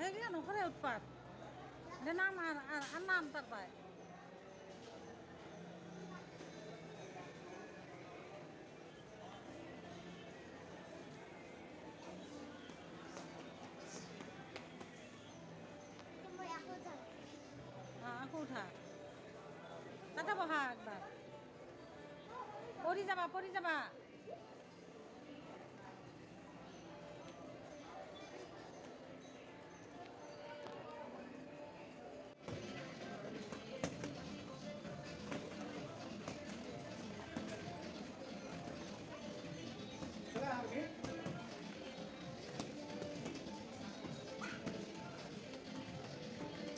সেইগিলা নকৰে উৎপাত যে নাম আর নাম তার পায় আকৌ উঠা তাতে বহা একবার পরি যাবা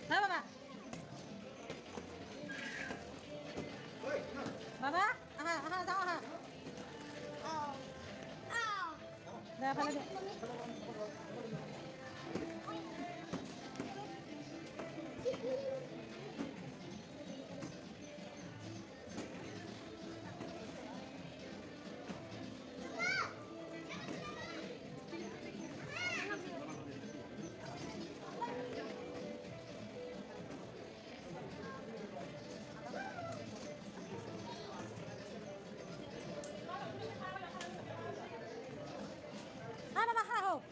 হ্যাঁ বাবা বাবা আহা আহা যাও আহা দে ফেলে দে হ্যাঁ বাবা হ্যাঁ হোক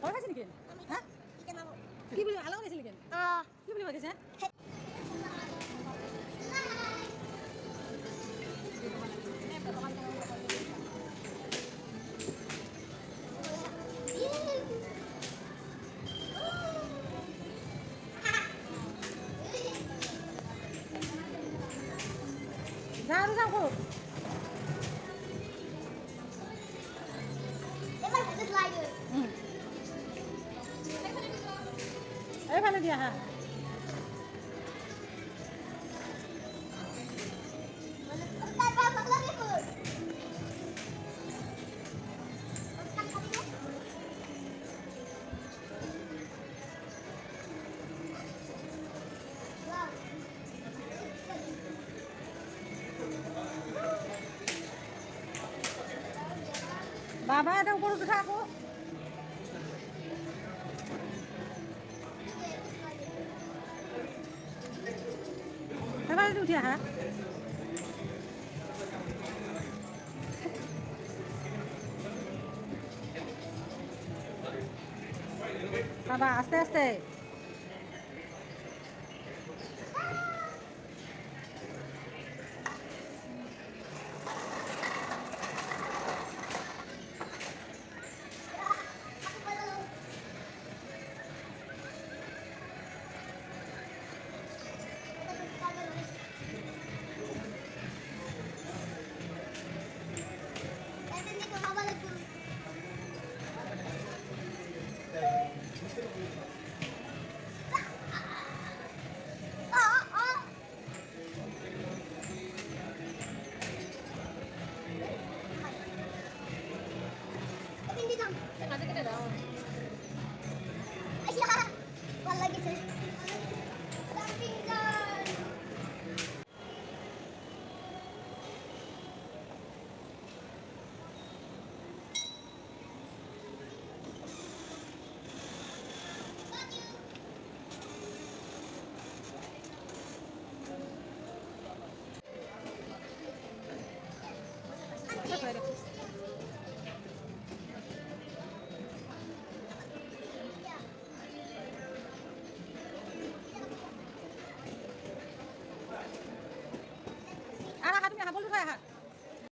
ভয় খাইছে নেকি হ্যাঁ কি বুলি আলাও গৈছিল নেকি কি বুলি ভয় খাইছে যা আৰু যাওঁ খুব এইফালে দিয়া হা বাবা এটা উপৰত উঠা আকৌ এবারে উঠি আহা বাবা আস্তে আস্তে তুমি হাবল উঠাই আহা